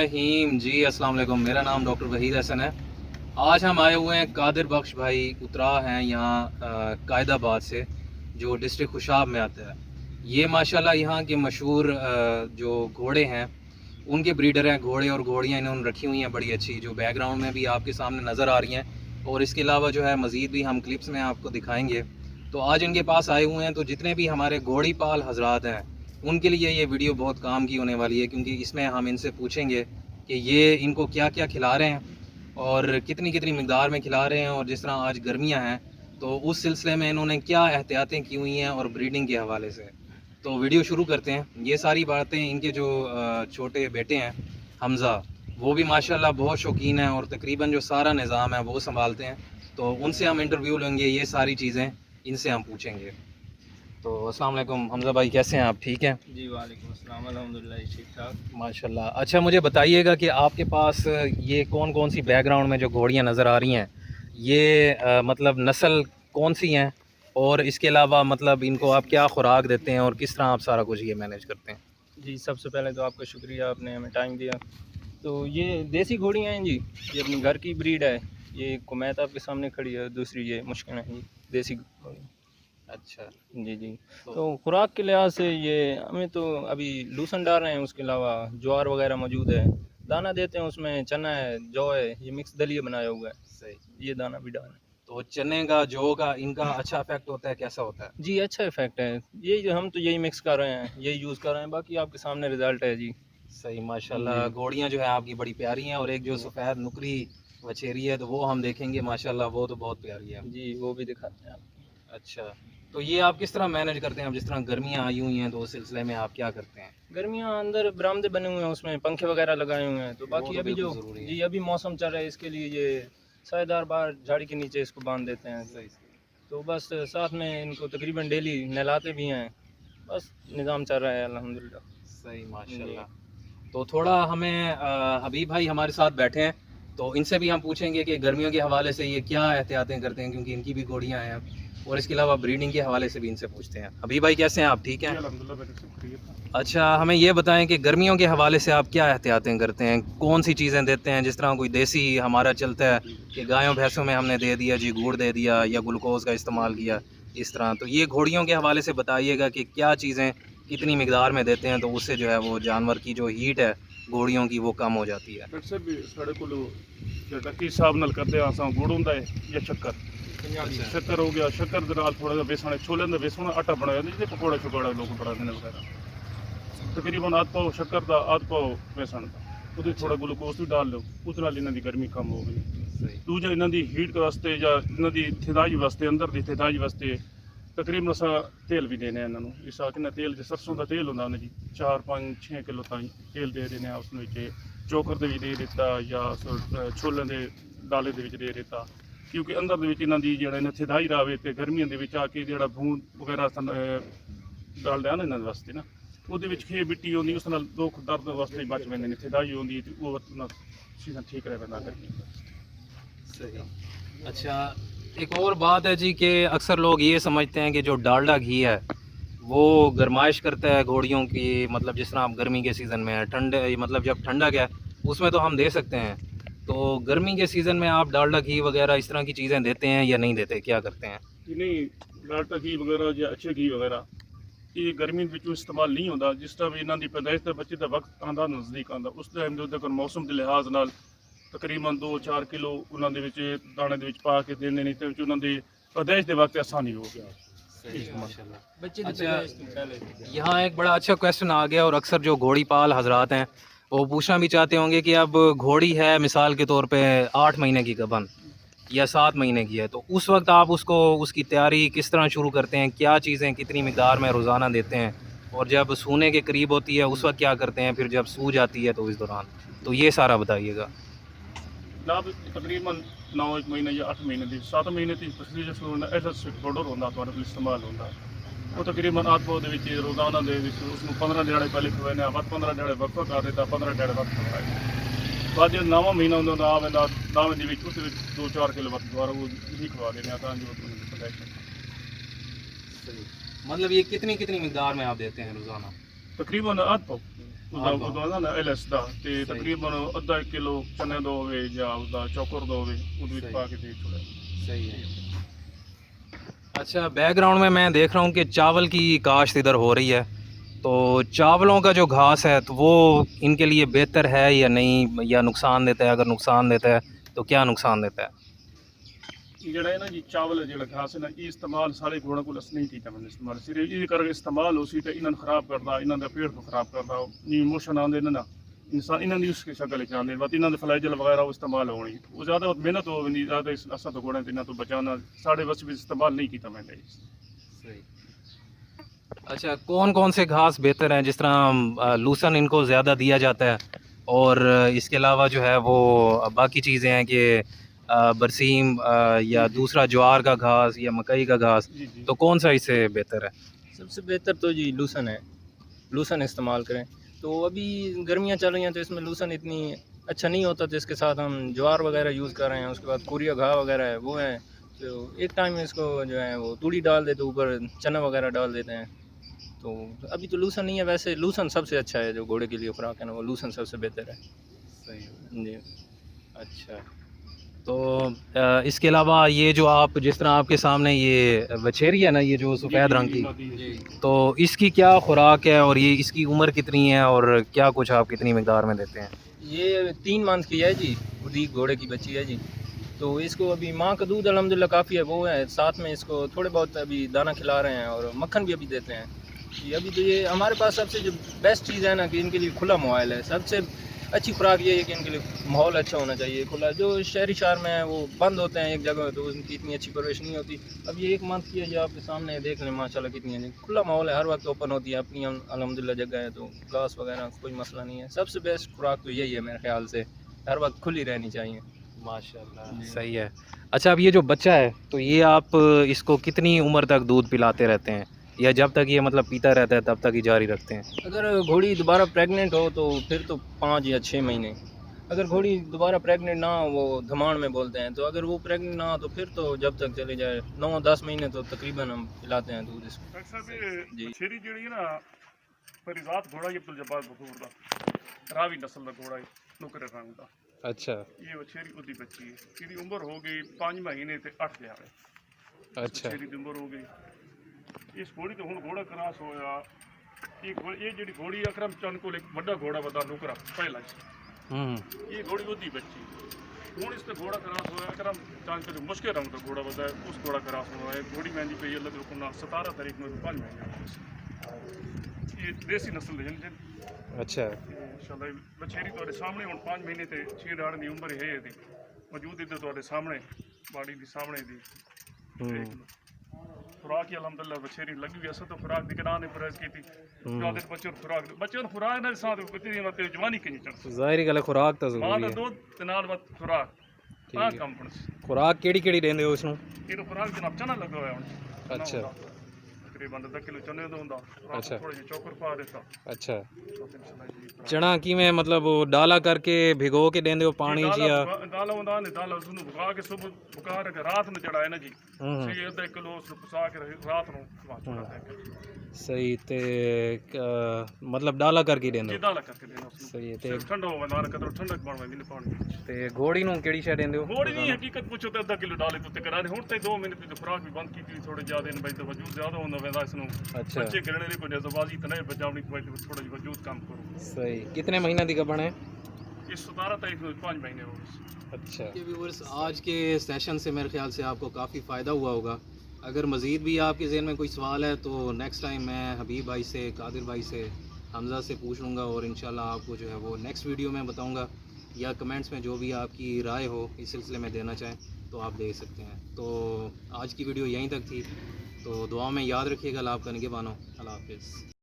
बिस्मिल्लाहिर्रहमानिर्रहीम। जी अस्सलाम वालेकुम। मेरा नाम डॉक्टर वहीद हसन है। आज हम आए हुए हैं कादिर बख्श भाई उतरा हैं यहाँ कायदाबाद से, जो डिस्ट्रिक्ट खुशाब में आता है। ये माशाल्लाह यहाँ के मशहूर जो घोड़े हैं उनके ब्रीडर हैं। घोड़े और घोड़ियाँ इन्होंने रखी हुई हैं बड़ी अच्छी, जो बैकग्राउंड में भी आपके सामने नज़र आ रही हैं, और इसके अलावा जो है मज़ीद भी हम क्लिप्स में आपको दिखाएंगे। तो आज इनके पास आए हुए हैं, तो जितने भी हमारे घोड़ी पाल हजरात हैं उनके लिए ये वीडियो बहुत काम की होने वाली है, क्योंकि इसमें हम इनसे पूछेंगे कि ये इनको क्या क्या खिला रहे हैं और कितनी कितनी मिकदार में खिला रहे हैं, और जिस तरह आज गर्मियां हैं तो उस सिलसिले में इन्होंने क्या एहतियातें की हुई हैं और ब्रीडिंग के हवाले से। तो वीडियो शुरू करते हैं। ये सारी बातें इनके जो छोटे बेटे हैं हमज़ा, वो भी माशाल्लाह बहुत शौकीन हैं और तकरीबन जो सारा निज़ाम है वो संभालते हैं। तो उनसे हम इंटरव्यू लेंगे, ये सारी चीज़ें इनसे हम पूछेंगे। तो अस्सलाम वालेकुम हमज़ा भाई, कैसे हैं आप? ठीक हैं जी वालेकुम अस्सलाम, अल्हम्दुलिल्लाह ठीक ठाक माशाल्लाह। अच्छा, मुझे बताइएगा कि आपके पास ये कौन कौन सी बैकग्राउंड में जो घोड़ियाँ नज़र आ रही हैं, ये मतलब नस्ल कौन सी हैं, और इसके अलावा मतलब इनको आप क्या खुराक देते हैं और किस तरह आप सारा कुछ ये मैनेज करते हैं? जी। सबसे पहले तो आपका शुक्रिया, आपने हमें टाइम दिया। तो ये देसी घोड़ियाँ हैं जी, ये अपनी घर की ब्रीड है। ये कुमैत आपके सामने खड़ी है, दूसरी ये मुश्किल है जी, देसी घोड़ी। अच्छा, जी जी। तो खुराक के लिहाज से ये हमें तो अभी लूसन डाल रहे हैं, उसके अलावा ज्वार वगैरह मौजूद है, दाना देते हैं, उसमें चना है, जौ है, ये मिक्स दलिया बनाया हुआ है, सही। ये दाना भी डाल रहे हैं। तो चने का, जौ का, इनका अच्छा इफेक्ट होता है, कैसा होता है? जी अच्छा इफेक्ट है, यही हम तो यही मिक्स कर रहे हैं, यही यूज़ कर रहे हैं, बाकी आपके सामने रिजल्ट है जी। सही माशाल्लाह। घोड़ियाँ जो है आपकी बड़ी प्यारी हैं, और एक जो सफ़ेद नुकरी वछेरी है तो वो हम देखेंगे माशाल्लाह, वो तो बहुत प्यारी है। जी वो भी दिखाते हैं आप। अच्छा, तो ये आप किस तरह मैनेज करते हैं? अब जिस तरह गर्मियाँ आई हुई हैं तो उस सिलसिले में आप क्या करते हैं? गर्मियाँ अंदर बरामदे बने हुए हैं, उसमें पंखे वगैरह लगाए हुए हैं, तो बाकी तो अभी जो बिल्कुल ज़रूरी है। जी अभी मौसम चल रहा है, इसके लिए ये सायेदार बाहर झाड़ी के नीचे इसको बांध देते हैं। सही। तो बस साथ में इनको तकरीबन डेली नहलाते भी हैं, बस निज़ाम चल रहा है अल्हम्दुलिल्लाह। सही माशाल्लाह। तो थोड़ा हमें हबीब भाई हमारे साथ बैठे हैं, तो इनसे भी हम पूछेंगे कि गर्मियों के हवाले से ये क्या एहतियातें करते हैं, क्योंकि इनकी भी घोड़ियाँ हैं, और इसके अलावा ब्रीडिंग के हवाले से भी इनसे पूछते हैं। हबीब भाई कैसे हैं आप? ठीक हैं अल्हम्दुलिल्लाह। अच्छा, हमें ये बताएं कि गर्मियों के हवाले से आप क्या एहतियातें करते हैं, कौन सी चीज़ें देते हैं? जिस तरह कोई देसी हमारा चलता है कि गायों भैंसों में हमने दे दिया जी, गुड़ दे दिया या ग्लूकोज का इस्तेमाल किया, इस तरह। तो ये घोड़ियों के हवाले से बताइएगा कि क्या चीज़ें कितनी मिकदार में देते हैं, तो उससे जो है वो जानवर की जो हीट है घोड़ियों की वो कम हो जाती है। डॉक्टर साहब भी साढ़े को ਜਿਹੜਾ ਕਿ ਹਿਸਾਬ ਨਾਲ ਕਰਦੇ ਆ ਅਸਾਂ ਗੁੜ ਹੁੰਦਾ ਹੈ ਜਾਂ ਸ਼ੱਕਰ ਸ਼ੱਕਰ ਹੋ ਗਿਆ ਸ਼ੱਕਰ ਦੇ ਨਾਲ ਥੋੜਾ ਜਿਹਾ ਬੇਸਣ ਛੋਲੇ ਦਾ ਬੇਸਣ ਆਟਾ ਬਣਾਇਆ ਜਾਂਦਾ ਜਿਹਦੇ ਪਕੌੜਾ ਛਕੌੜਾ ਲੋਕ ਬਣਾਉਂਦੇ ਨੇ ਵਗੈਰਾ ਤਕਰੀਬਨ ਆਧ ਪਾਓ ਸ਼ੱਕਰ ਦਾ ਆਧ ਪਾਓ ਬੇਸਣ ਦਾ ਉਹਦੇ ਥੋੜਾ ਗਲੂਕੋਜ਼ ਵੀ ਡਾਲ ਲਓ ਉਸ ਨਾਲ ਇਹਨਾਂ ਦੀ ਗਰਮੀ ਕਮ ਹੋ ਗਈ ਦੂਜਾ ਇਹਨਾਂ ਦੀ ਹੀਟ ਵਾਸਤੇ ਜਾਂ ਇਹਨਾਂ ਦੀ ਥਿਦਾਈ ਵਾਸਤੇ ਅੰਦਰ ਦੀ ਥਿਦਾਈ ਵਾਸਤੇ ਤਕਰੀਬਨ ਅਸਾਂ ਤੇਲ ਵੀ ਦੇਣੇ ਇਹਨਾਂ ਨੂੰ ਇਸ ਆ ਕਿੰਨਾ ਤੇਲ ਜੇ ਸਰਸੋਂ ਦਾ ਤੇਲ ਹੁੰਦਾ ਉਹਨਾਂ ਜੀ 4 5 6 ਕਿਲੋ ਤਾਈਂ ਤੇਲ ਦੇ ਦੇਣੇ ਆ ਉਸ ਵਿੱਚ ਚੋਕਰ ਦੇ ਵਿੱਚ ਦੇ ਦਿੱਤਾ ਜਾਂ ਛੋਲਿਆਂ ਦੇ ਦਾਲੇ ਦੇ ਵਿੱਚ ਦੇ ਦਿੱਤਾ ਕਿਉਂਕਿ ਅੰਦਰ ਦੇ ਵਿੱਚ ਇਹਨਾਂ ਦੀ ਜਿਹੜਾ ਇਹਨਾਂ ਥਿਦਾਈ ਰਾਵੇ ਤੇ ਗਰਮੀਆਂ ਦੇ ਵਿੱਚ ਆ ਕੇ ਜਿਹੜਾ ਭੂਨ ਵਗੈਰਾ ਡਾਲਦੇ ਆ ਨਾ ਇਹਨਾਂ ਵਾਸਤੇ ਨਾ ਉਹਦੇ ਵਿੱਚ ਖੇ ਮਿੱਟੀ ਆਉਂਦੀ ਉਸ ਨਾਲ ਦੁੱਖ ਦਰਦ ਵਾਸਤੇ ਬਚ ਪੈਂਦੇ ਨੇ ਥਿਦਾਈ ਆਉਂਦੀ ਤੇ ਉਹ ਸੀਜ਼ਨ ਠੀਕ ਰਹਿ ਪੈਂਦਾ ਗਰਮੀ सही। अच्छा, एक और बात है जी कि अक्सर लोग ये समझते हैं कि जो डालडा घी है वो गरमाइश करता है घोड़ियों की, मतलब जिस तरह आप गर्मी के सीज़न में है, ठंडे मतलब जब ठंडा गया उसमें तो हम दे सकते हैं, तो गर्मी के सीज़न में आप डालडा घी वगैरह इस तरह की चीज़ें देते हैं या नहीं देते, क्या करते हैं? कि नहीं डालडा घी वगैरह या अच्छे घी वगैरह ये गर्मी ਵਿੱਚੋਂ ਇਸਤੇਮਾਲ ਨਹੀਂ ਹੁੰਦਾ ਜਿਸ ਤਰ੍ਹਾਂ ਵੀ ਇਹਨਾਂ ਦੀ ਪੈਦਾਇਸ਼ ਦਾ ਬੱਚੇ ਦਾ ਵਕਤ ਆਉਂਦਾ ਨਜ਼ਦੀਕ ਆਉਂਦਾ ਉਸ ਟਾਈਮ ਦੇ ਉੱਤੇ ਮੌਸਮ ਦੇ ਲਿਹਾਜ਼ ਨਾਲ ਤਕਰੀਬਨ 2-4 ਕਿਲੋ ਉਹਨਾਂ ਦੇ ਵਿੱਚ ਦਾਣੇ ਦੇ ਵਿੱਚ ਪਾ ਕੇ ਦੇਣੇ ਨਹੀਂ ਤੇ ਵਿੱਚ ਉਹਨਾਂ ਦੀ ਪੈਦਾਇਸ਼ ਦੇ ਵਕਤ ਆਸਾਨੀ ਹੋ ਗਿਆ। बच्चे अच्छा, यहाँ एक बड़ा अच्छा क्वेश्चन आ गया, और अक्सर जो घोड़ी पाल हजरात हैं वो पूछना भी चाहते होंगे कि अब घोड़ी है मिसाल के तौर पे 8 महीने की गबन या 7 महीने की है, तो उस वक्त आप उसको उसकी तैयारी किस तरह शुरू करते हैं, क्या चीज़ें कितनी मिकदार में रोज़ाना देते हैं, और जब सूने के करीब होती है उस वक्त क्या करते हैं, फिर जब सू जाती है तो इस दौरान, तो ये सारा बताइएगा। ਲਾਭ ਤਕਰੀਬਨ 9 ਮਹੀਨੇ ਜਾਂ 8 ਮਹੀਨੇ ਦੀ 7 ਮਹੀਨੇ ਦੀ ਤਸਲੀਜ ਹੁੰਦਾ ਐਸਾ ਪਾਊਡਰ ਹੁੰਦਾ ਤੁਹਾਡੇ ਕੋਲ ਇਸਤੇਮਾਲ ਹੁੰਦਾ ਉਹ ਤਕਰੀਬਨ ਆਦਪੋ ਦੇ ਵਿੱਚ ਰੋਜ਼ਾਨਾ ਦੇ ਵਿੱਚ ਉਸ ਨੂੰ 15 ਦਿਹਾੜੇ ਪਹਿਲੇ ਖਵਾਉਂਦੇ ਆ, ਬਾਅਦ 15 ਦਿਹਾੜੇ ਵਕਫਾ ਕਰ ਦਿੱਤਾ, 15 ਦਿਹਾੜੇ ਵਕਤ ਖਵਾਇਆ, ਬਾਅਦ ਜਦੋਂ 9ਵਾਂ ਮਹੀਨਾ ਹੁੰਦਾ ਤਾਂ ਆਵੇ ਦਾ 9ਵੇਂ ਦੇ ਵਿੱਚ ਉਸ ਵਿੱਚ 2-4 ਕਿਲੋ ਵਕਤ ਦੁਆਰਾ ਉਹ ਵੀ ਖਵਾ ਦੇਣੇ ਆ ਤਾਂ ਜੋ ਤੁਹਾਨੂੰ ਪਤਾ ਹੈ। मतलब ये कितनी कितनी मिकदार में आप देते हैं रोज़ाना? तकरीबन आध पाव ਉਹਦਾ ਨਾ ਐਲਐਸ ਦਾ ਤੇ ਤਕਰੀਬਨ ਅੱਧਾ 1 ਕਿਲੋ ਚਨੇ ਦਾ ਹੋਵੇ ਜਾਂ ਉਹਦਾ ਚੌਕਰ ਦਾ ਹੋਵੇ ਉਹਦੇ ਵਿੱਚ ਪਾ ਕੇ ਦੇ ਛੋੜਿਆ। सही है। अच्छा, बैकग्राउंड में मैं देख रहा हूँ कि चावल की काश्त इधर हो रही है, तो चावलों का जो घास है तो वो इनके लिए बेहतर है या नहीं, या नुकसान देता है? अगर नुकसान देता है तो क्या नुकसान देता है? ਜਿਹੜਾ ਹੈ ਨਾ ਜੀ ਚਾਵਲ ਜਿਹੜਾ ਖਾਸ ਹੈ ਨਾ ਇਹ ਇਸਤੇਮਾਲ ਸਾਰੇ ਘੋੜਾਂ ਕੋਲ ਅਸ ਨਹੀਂ ਕੀਤਾ ਮੈਂ ਇਸਤੇਮਾਲ ਸਿਰਫ ਇਹ ਕਰਕੇ ਇਸਤੇਮਾਲ ਹੋ ਸੀ ਤੇ ਇਹਨਾਂ ਨੂੰ ਖਰਾਬ ਕਰਦਾ, ਇਹਨਾਂ ਦਾ ਪੇਟ ਨੂੰ ਖਰਾਬ ਕਰਦਾ, ਇਮੋਸ਼ਨ ਆਉਂਦੇ ਨੇ ਨਾ इंसान इन्होंने उसकी शक्ल चाहते बात इन्होंने फ्लाइजल वगैरह इस्तेमाल होनी वो ज़्यादा मेहनत हो नहीं ज़्यादा असा तो घोड़े इन्हों तो बचाना साढ़े बस भी इस्तेमाल नहीं किया मैंने। अच्छा, कौन कौन से घास बेहतर हैं? जिस तरह लूसन इनको ज़्यादा दिया जाता है और इसके अलावा जो है वो बाकी चीज़ें हैं कि बरसीम या दूसरा ज्वार का घास या मकई का घास, तो कौन सा इससे बेहतर है? सबसे बेहतर तो जी लूसन है, लूसन इस्तेमाल करें। तो अभी गर्मियाँ चल रही हैं तो इसमें लूसन इतनी अच्छा नहीं होता, तो इसके साथ हम ज्वार वगैरह यूज़ कर रहे हैं। उसके बाद कोरिया घाह वगैरह है वो है, तो एक टाइम में इसको जो है वो तूड़ी डाल देते, ऊपर चना वगैरह डाल देते हैं। तो अभी तो लूसन नहीं है, वैसे लूसन सबसे अच्छा है जो घोड़े के लिए खुराक है ना, वो लूसन सबसे बेहतर है। सही जी। अच्छा, तो इसके अलावा ये जो आप जिस तरह आपके सामने ये वछेरी है ना, ये जो सफ़ेद रंग की, तो इसकी क्या खुराक है और ये इसकी उम्र कितनी है और क्या कुछ आप कितनी मिकदार में देते हैं? ये 3 मंथ की है जी, खुदी घोड़े की बच्ची है जी। तो इसको अभी माँ का दूध अल्हम्दुलिल्लाह काफ़ी है, वो है साथ में इसको थोड़े बहुत अभी दाना खिला रहे हैं और मक्खन भी अभी देते हैं जी। अभी तो ये हमारे पास सबसे जो बेस्ट चीज़ है ना कि इनके लिए खुला माहौल है। सबसे अच्छी खुराक ये है कि इनके लिए माहौल अच्छा होना चाहिए खुला। जो शहरी शहर में है वो बंद होते हैं एक जगह, तो उनकी इतनी अच्छी परवरिश नहीं होती। अब ये 1 मंथ की है जो आपके सामने देख लें, माशाल्लाह कितनी है, खुला माहौल है, हर वक्त ओपन होती है, अपनी अल्हम्दुलिल्लाह जगह है, तो घास वगैरह कोई मसला नहीं है। सबसे बेस्ट खुराक तो यही है मेरे ख्याल से, हर वक्त खुली रहनी चाहिए। माशाल्लाह, सही है। अच्छा, अब ये जो बच्चा है तो ये आप इसको कितनी उम्र तक दूध पिलाते रहते हैं, या जब तक ये मतलब पीता रहता है तब तक ही जारी रखते हैं? अगर घोड़ी दोबारा प्रेग्नेंट हो तो फिर तो 5 या 6 महीने। अगर घोड़ी दोबारा प्रेग्नेंट ना हो, वो धमाण में बोलते हैं, तो अगर वो प्रेग्नेंट ना हो तो फिर तो जब तक चले जाए 9-10 महीने तो तकरीबन हम पिलाते हैं दूध इसको। डॉक्टर साहब ये शेरी ਜਿਹੜੀ ਹੈ ਨਾ फरीदात घोड़ा ये अब्दुल जब्बार बखूर ਦਾ ਰਾਵੀ ਨਸਲ ਦਾ ਘੋੜਾ ਹੈ, ਨੁਕਰੇ ਰੰਗ ਦਾ। अच्छा ये वछेरी ਉਹਦੀ ਬੱਚੀ ਹੈ, ਇਹਦੀ ਉਮਰ ਹੋ ਗਈ 5 ਮਹੀਨੇ ਤੇ 8 ਦਿਨ। अच्छा वछेरी ਦੀ ਉਮਰ ਹੋ ਗਈ। ਇਸ ਘੋੜੀ ਤੇ ਹੁਣ ਘੋੜਾ ਕਰਾਸ ਹੋਇਆ। ਇਹ ਜਿਹੜੀ ਘੋੜੀ ਅਕਰਮ ਚੰਦ ਕੋਲ ਇੱਕ ਵੱਡਾ ਘੋੜਾ ਵਦਾ ਨੁਕਰਾ ਪਹਿਲਾ ਇਹ ਘੋੜੀ ਉਹਦੀ ਬੱਚੀ। ਹੁਣ ਇਸ ਤੇ ਘੋੜਾ ਕਰਾਸ ਹੋਇਆ ਅਕਰਮ ਚੰਦ ਕੋਲ ਮੁਸ਼ਕਿਲ ਰੰਗ ਦਾ ਘੋੜਾ ਵਦਾ ਉਸ ਘੋੜਾ ਕਰਾਸ ਹੋਇਆ। ਘੋੜੀ ਮਹਿੰਦੀ ਪਈ ਅੱਲਾਹ ਦੇ ਹੁਕਮ ਨਾਲ 17 ਤਾਰੀਖ ਨੂੰ 5 ਮਹੀਨੇ। ਇਹ ਦੇਸੀ ਨਸਲ ਦੇ ਹਨ। अच्छा इंशाल्लाह वछेरी ਤੁਹਾਡੇ ਸਾਹਮਣੇ ਹੁਣ 5 ਮਹੀਨੇ ਤੇ 6 ਡਾੜ ਦੀ ਉਮਰ ਹੈ ਇਹਦੀ, ਮੌਜੂਦ ਇੱਧਰ ਤੁਹਾਡੇ ਸਾਹਮਣੇ ਬਾੜੀ ਦੀ ਸਾਹਮਣੇ ਦੀ। खुराक ही अल्हम्दुलिल्लाह वछेरी लगी हुई अस तो खुराक दी कनाने परहेज की थी। ज्यादा बच्चे खुराक ना साथ इतनी मत जवानी कहीं चढ़ ज़ाहिर गल है, खुराक तो मां ज़रूरी दा है। दूध ते नाल वत खुराक ता कम पड़। खुराक केड़ी देंदे हो उसनू? ये खुराक जनाब चना लगा हुआ है। अच्छा तकरीबन आधा किलो चने दा हुंदा। अच्छा थोड़ा जिहा चौकर पा देता। अच्छा, चना किवें मतलब वो डाला करके भिगो के देंदे हो पानी च या? दाला हुंदा ने दाला उसनू भुगा के सुबह भुगा के रात ਨੂੰ ਚੜਾਏ ਨਾ ਜੀ। सी आधा किलो उसनू पसा के रात ਨੂੰ सही ते मतलब डाला करके देंदे हो? दाला करके देना उसनू। सही है। ते ठंडा होवे ना कदर ठंडक बनवे नहीं पानी। ते घोड़ी नू केड़ी शै देंदे हो? घोड़ी नहीं हकीकत पुछो तो आधा किलो डाले तो करा हुण ते 2 महीने की खुराक भी बंद की थोड़े ज्यादा इन भाई तो वजूद ज्यादा होंदा वेंदा इसनू। अच्छा, बच्चे गिरने नहीं कोई जबाजी तने बचावनी कोई थोड़ा जिहा वजूद काम करो। सही। कितने महीना दी गबन है? इस 17 तारीख को 5 महीने हो गए। अच्छा, व्यूअर्स, आज के सेशन से मेरे ख्याल से आपको काफ़ी फ़ायदा हुआ होगा। अगर मज़ीद भी आपके ज़हन में कोई सवाल है तो नेक्स्ट टाइम मैं हबीब भाई से, कादिर भाई से, हमज़ा से पूछ लूँगा और इंशाल्लाह आपको जो है वो नेक्स्ट वीडियो में बताऊँगा, या कमेंट्स में जो भी आपकी राय हो इस सिलसिले में देना चाहें तो आप दे सकते हैं। तो आज की वीडियो यहीं तक थी, तो दुआ में याद रखिएगा। आपका निगहबानो, अल्लाह हाफ़िज़।